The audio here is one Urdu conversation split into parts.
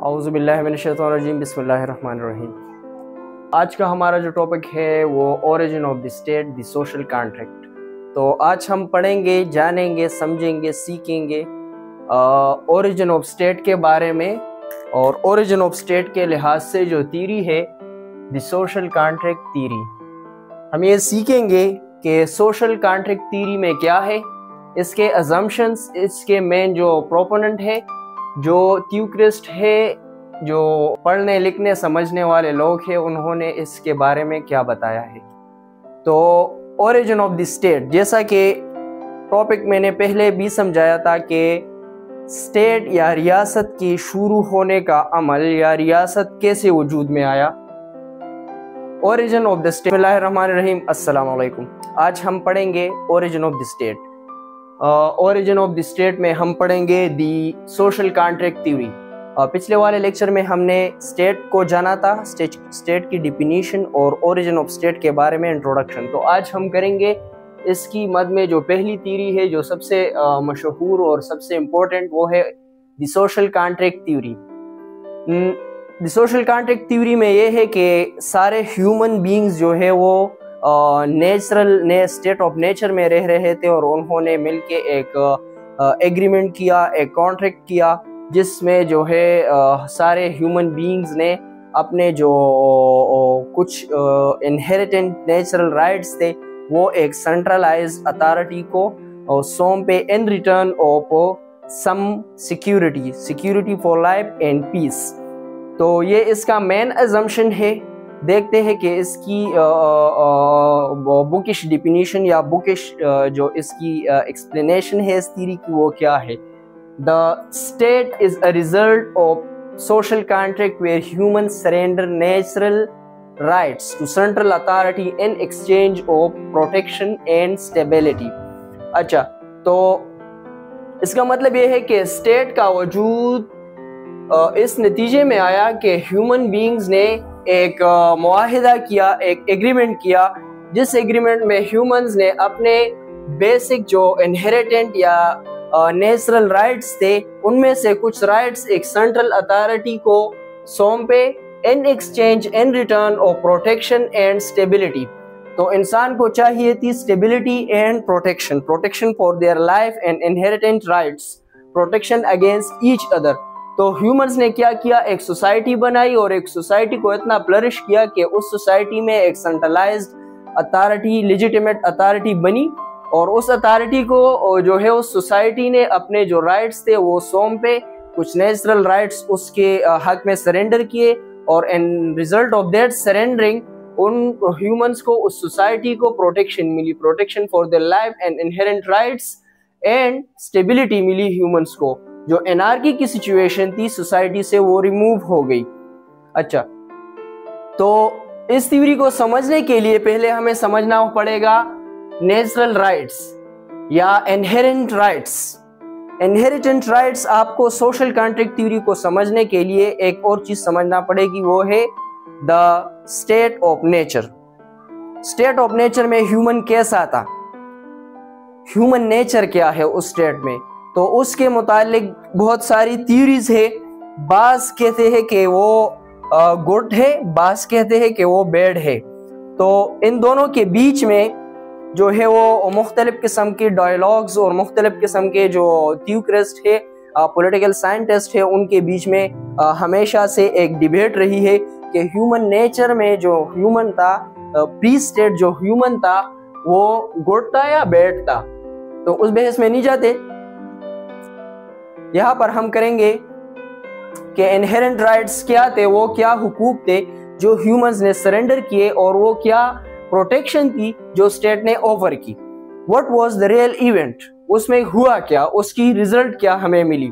اعوذ باللہ من الشیطان الرجیم، بسم اللہ الرحمن الرحیم۔ آج کا ہمارا جو ٹاپک ہے وہ origin of the state, the social contract. تو آج ہم پڑھیں گے، جانیں گے، سمجھیں گے، سیکھیں گے اوریجن آف اسٹیٹ کے بارے میں، اور اوریجن آف اسٹیٹ کے لحاظ سے جو تھیوری ہے دی سوشل کانٹریکٹ تھیوری، ہم یہ سیکھیں گے کہ سوشل کانٹریکٹ تھیوری میں کیا ہے، اس کے ازمپشنز، اس کے مین جو پروپوننٹ ہے، جو تھیوکرسٹ ہے، جو پڑھنے لکھنے سمجھنے والے لوگ ہیں، انہوں نے اس کے بارے میں کیا بتایا ہے۔ تو اوریجن آف دی اسٹیٹ، جیسا کہ ٹاپک میں نے پہلے بھی سمجھایا تھا کہ اسٹیٹ یا ریاست کی شروع ہونے کا عمل یا ریاست کیسے وجود میں آیا۔ اوریجن آف دی اسٹیٹ، بسم اللہ الرحمن الرحیم، السلام علیکم۔ آج ہم پڑھیں گے origin of the state. Origin of the state میں ہم پڑھیں گے دی سوشل کانٹریکٹ تھیوری۔ پچھلے والے لیکچر میں ہم نے اسٹیٹ کو جانا تھا، اسٹیٹ کی ڈیفینیشن اور اوریجن آف اسٹیٹ کے بارے میں انٹروڈکشن۔ تو آج ہم کریں گے اس کی مد میں جو پہلی تھیوری ہے، جو سب سے مشہور اور سب سے امپورٹنٹ، وہ ہے the social contract theory. The social contract theory میں یہ ہے کہ سارے ہیومن بینگز جو ہے وہ نیچرل اسٹیٹ آف نیچر میں رہ رہے تھے، اور انہوں نے مل کے ایک ایگریمنٹ کیا، ایک کانٹریکٹ کیا، جس میں جو ہے سارے ہیومن بینگز نے اپنے جو کچھ انہیریٹنٹ نیچرل رائٹس تھے وہ ایک سینٹرلائزڈ اتھارٹی کو سونپے in return of some security for life and peace. تو یہ اس کا مین ازمپشن ہے۔ دیکھتے ہیں کہ اس کی بکش ڈیفینیشن یا بکش جو اس کی ایکسپلینیشن ہے اس تھیوری کی، وہ کیا ہے۔ The state is a result of social contract where humans surrender natural rights to central authority in exchange of protection and stability۔ اچھا، تو اس کا مطلب یہ ہے کہ اسٹیٹ کا وجود اس نتیجے میں آیا کہ ہیومن بینگز نے ایک معاہدہ کیا، ایک ایگریمنٹ کیا، جس ایگریمنٹ میں ہیومنز نے اپنے بیسک جو انہیریٹنٹ یا نیچرل رائٹس تھے، ان میں سے کچھ رائٹس ایک سینٹرل اتھارٹی کو سونپے in exchange in return of protection and stability. تو انسان کو چاہیے تھی stability and protection for their life and inherent rights, protection against each other. تو ہیومنز نے کیا کیا، ایک سوسائٹی بنائی، اور ایک سوسائٹی کو اتنا فلرش کیا کہ اس سوسائٹی میں ایک سینٹرلائزڈ اتھارٹی، لیجیٹیمیٹ اتھارٹی بنی، اور اس اتھارٹی کو جو ہے اس سوسائٹی نے اپنے جو رائٹس تھے وہ سونپے، کچھ نیچرل رائٹس اس کے حق میں سرنڈر کیے، اور in result of that surrendering ان ہیومنز کو، اس سوسائٹی کو پروٹیکشن ملی، protection for their life and inherent rights and stability ملی ہیومنز کو۔ جو انارکی کی سچویشن تھی سوسائٹی سے وہ ریموو ہو گئی۔ اچھا، تو اس تھیوری کو سمجھنے کے لیے پہلے ہمیں سمجھنا پڑے گا نیچرل رائٹس یا انہیرنٹ رائٹس۔ انہیریٹنٹ رائٹس آپ کو سوشل کانٹریکٹ تھیوری کو سمجھنے کے لیے ایک اور چیز سمجھنا پڑے گی، وہ ہے the state of nature. State of nature میں ہیومن کیسا تھا، ہیومن نیچر کیا ہے اس اسٹیٹ میں، تو اس کے متعلق بہت ساری تھیوریز ہے۔ بعض کہتے ہیں کہ وہ گڈ ہے، بعض کہتے ہیں کہ وہ بیڈ ہے۔ تو ان دونوں کے بیچ میں جو ہے وہ مختلف قسم کے ڈائیلاگز اور مختلف قسم کے جو تھیوکرسٹ ہے، پولیٹیکل سائنٹسٹ ہے، ان کے بیچ میں ہمیشہ سے ایک ڈیبیٹ رہی ہے کہ ہیومن نیچر میں جو ہیومن تھا، پری اسٹیٹ جو ہیومن تھا، وہ گڈ تھا یا بیڈ تھا۔ تو اس بحث میں نہیں جاتے، یہاں پر ہم کریں گے کہ انہیرنٹ رائٹس کیا تھے، وہ کیا حقوق تھے جو ہیومنز نے سرنڈر کیے، اور وہ کیا پروٹیکشن تھی جو اسٹیٹ نے آفر کی۔ What was the real event, اس میں ہوا کیا، اس کی ریزلٹ کیا ہمیں ملی۔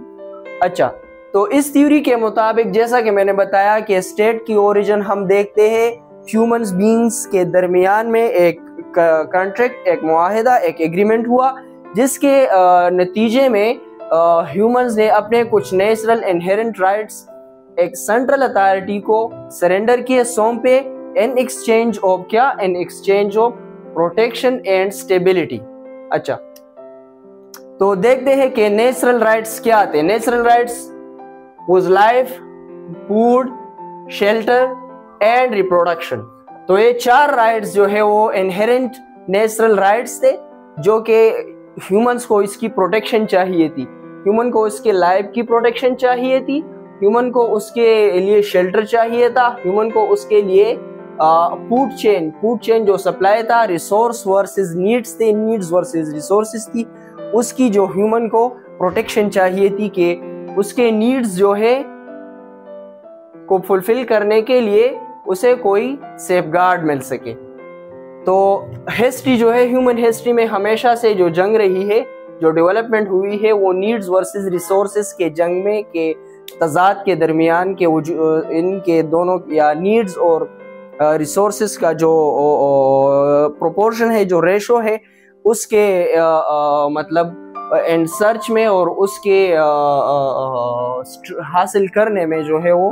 اچھا، تو اس تھیوری کے مطابق جیسا کہ میں نے بتایا کہ اسٹیٹ کی اوریجن ہم دیکھتے ہیں ہیومنز بینگز کے درمیان میں ایک کانٹریکٹ، ایک معاہدہ، ایک ایگریمنٹ ہوا، جس کے نتیجے میں ہیومنز نے اپنے کچھ نیچرل انہیرنٹ رائٹس ایک سینٹرل اتھارٹی کو سرنڈر کیے، سونپے، ان ایکسچینج آف کیا، in exchange of protection and stability. اچھا، تو دیکھتے ہیں کہ نیچرل رائٹس کیا تھے۔ Natural rights was life, food, shelter and reproduction. تو یہ 4 رائٹس جو ہے وہ انہیرنٹ نیچرل رائٹس تھے جو کہ ہیومنس کو اس کی پروٹیکشن چاہیے تھی. ہیومن کو اس کے لائف کی پروٹیکشن چاہیے تھی، ہیومن کو اس کے لیے شیلٹر چاہیے تھا، ہیومن کو اس کے لیے فوڈ چین جو سپلائی تھا، ریسورس ورسز نیڈز تھے، نیڈز ورسز ریسورسز تھی، اس کی جو ہیومن کو پروٹیکشن چاہیے تھی کہ اس کے نیڈز جو ہے کو فلفل کرنے کے لیے اسے کوئی سیف گارڈ مل سکے. تو ہسٹری جو ہے، ہیومن ہسٹری میں ہمیشہ سے جو جنگ رہی ہے، جو ڈیولپمنٹ ہوئی ہے، وہ نیڈز ورسز ریسورسز کے جنگ میں، کے تضاد کے درمیان کے ان کے دونوں یا نیڈز اور ریسورسز کا جو پروپورشن ہے، جو ریشو ہے، اس کے مطلب اینڈ سرچ میں اور اس کے حاصل کرنے میں جو ہے وہ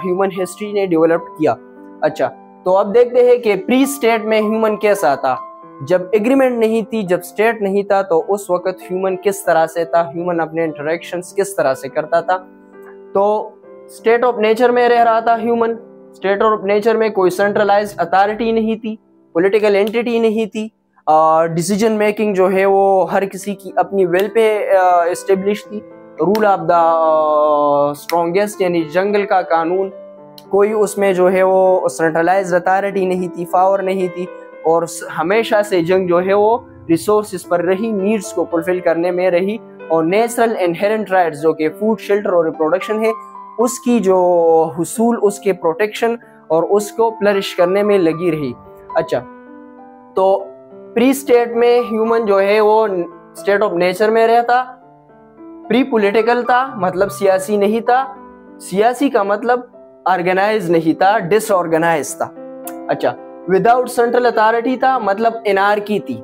ہیومن ہسٹری نے ڈیولپ کیا. اچھا، تو اب دیکھتے ہیں کہ پری اسٹیٹ میں ہیومن کیسا تھا. جب ایگریمنٹ نہیں تھی، جب اسٹیٹ نہیں تھا، تو اس وقت ہیومن کس طرح سے تھا، ہیومن اپنے انٹریکشنز کس طرح سے کرتا تھا. تو اسٹیٹ آف نیچر میں رہ رہا تھا ہیومن. اسٹیٹ آف نیچر میں کوئی سینٹرلائزڈ اتھارٹی نہیں تھی، پولیٹیکل اینٹیٹی نہیں تھی، ڈیسیجن میکنگ جو ہے وہ ہر کسی کی اپنی ویل پہ اسٹیبلش تھی. رول آف دا اسٹرانگیسٹ یعنی جنگل کا قانون، کوئی اس میں جو ہے وہ سینٹرلائزڈ اتھارٹی نہیں تھی، پاور نہیں تھی، اور ہمیشہ سے جنگ جو ہے وہ ریسورسز پر رہی، نیڈز کو فلفل کرنے میں رہی، اور نیچرل انہیرنٹ رائٹس جو کہ فوڈ، شیلٹر اور ریپروڈکشن ہے، اس کی جو حصول، اس کے پروٹیکشن اور اس کو فلرش کرنے میں لگی رہی. اچھا، تو پری اسٹیٹ میں ہیومن جو ہے وہ اسٹیٹ آف نیچر میں رہتا، پری پولیٹیکل تھا، مطلب سیاسی نہیں تھا، سیاسی کا مطلب آرگنائز نہیں تھا، ڈس آرگنائز تھا. اچھا، وداؤٹ سینٹرل اتھارٹی تھا، مطلب انارکی تھی.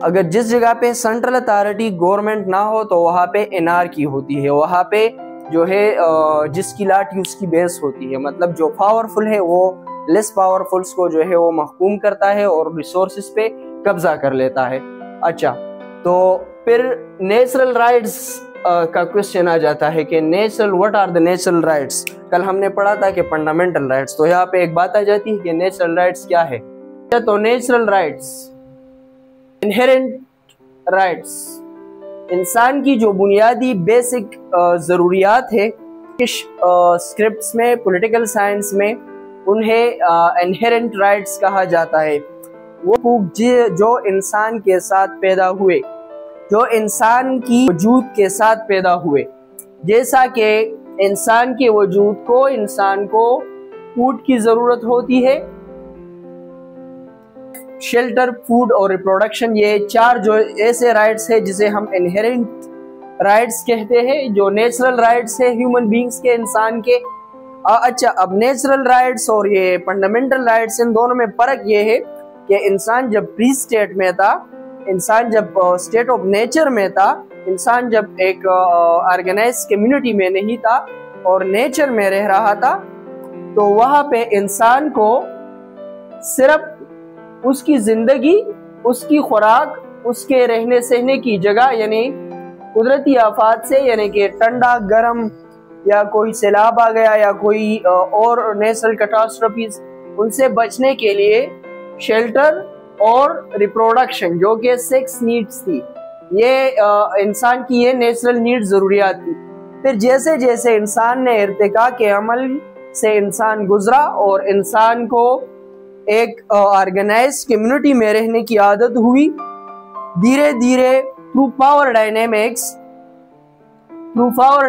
اگر جس جگہ پہ سینٹرل اتھارٹی گورنمنٹ نہ ہو تو وہاں پہ انارکی ہوتی ہے، وہاں پہ جو ہے جس کی لاٹھی اس کی بھینس ہوتی ہے، مطلب جو پاورفل ہے وہ لیس پاورفلس کو جو ہے وہ محکوم کرتا ہے اور ریسورسز پہ قبضہ کر لیتا ہے. اچھا، تو پھر نیچرل رائٹس کا کوشچن آ جاتا ہے کہ natural what are the natural rights. کل ہم نے پڑھا تھا کہ فنڈامنٹل رائٹس، تو یہاں پہ ایک بات آ جاتی ہے کہ نیچرل رائٹس کیا ہے. تو نیچرل رائٹس، انہیرنٹ رائٹس، انسان کی جو بنیادی بیسک ضروریات ہے، اسکرپٹس میں، پولیٹیکل سائنس میں انہیں انہیرنٹ رائٹس کہا جاتا ہے. وہ حقوق جو انسان کے ساتھ پیدا ہوئے، جو انسان کی وجود کے ساتھ پیدا ہوئے، جیسا کہ انسان کے وجود کو، انسان کو فوڈ کی ضرورت ہوتی ہے، شیلٹر، فوڈ اور ریپروڈکشن، یہ 4 جو ایسے رائٹس ہیں جسے ہم انہیرنٹ رائٹس کہتے ہیں، جو نیچرل رائٹس ہیں ہیومن بینگز کے، انسان کے. اچھا، اب نیچرل رائٹس اور یہ فنڈامنٹل رائٹس، ان دونوں میں فرق یہ ہے کہ انسان جب پری اسٹیٹ میں تھا، انسان جب اسٹیٹ آف نیچر میں تھا، انسان جب ایک آرگنائز کمیونٹی میں نہیں تھا اور نیچر میں رہ رہا تھا، تو وہاں پہ انسان کو صرف اس کی زندگی، اس کی خوراک، اس کے رہنے سہنے کی جگہ، یعنی قدرتی آفات سے، یعنی کہ ٹھنڈا، گرم یا کوئی سیلاب آ گیا یا کوئی اور نیچرل کیٹاسٹروفیز، ان سے بچنے کے لیے شیلٹر اور ریپروڈکشن جو کہ 6 نیڈز تھی، یہ انسان کی یہ نیچرل نیڈ ضروریات تھی. پھر جیسے جیسے انسان نے ارتقاء کے عمل سے انسان گزرا اور انسان کو ایک آرگنائز کمیونٹی میں رہنے کی عادت ہوئی، دھیرے دھیرے تھرو پاور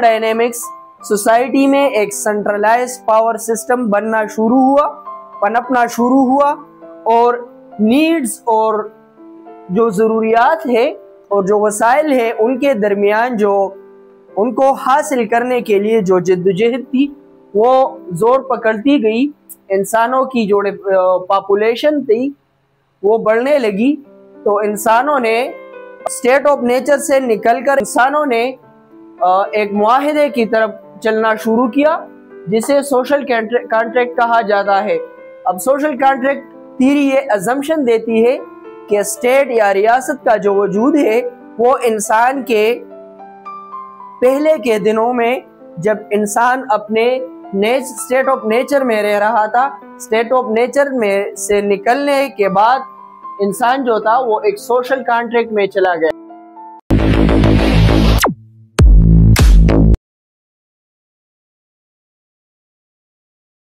ڈائنامکس سوسائٹی میں ایک سینٹرلائز پاور سسٹم بننا شروع ہوا، پنپنا شروع ہوا، اور نیڈز اور جو ضروریات ہے اور جو وسائل ہے ان کے درمیان جو ان کو حاصل کرنے کے لیے جو جدوجہد تھی وہ زور پکڑتی گئی. انسانوں کی جو پاپولیشن تھی وہ بڑھنے لگی، تو انسانوں نے اسٹیٹ آف نیچر سے نکل کر انسانوں نے ایک معاہدے کی طرف چلنا شروع کیا جسے سوشل کانٹریکٹ کہا جاتا ہے. اب سوشل کانٹریکٹ تھیوری یہ ازمپشن دیتی ہے کہ اسٹیٹ یا ریاست کا جو وجود ہے وہ انسان کے پہلے کے دنوں میں جب انسان اپنے اسٹیٹ آف نیچر میں رہ رہا تھا. اسٹیٹ آف نیچر میں سے نکلنے کے بعد انسان جو تھا وہ ایک سوشل کانٹریکٹ میں چلا گیا.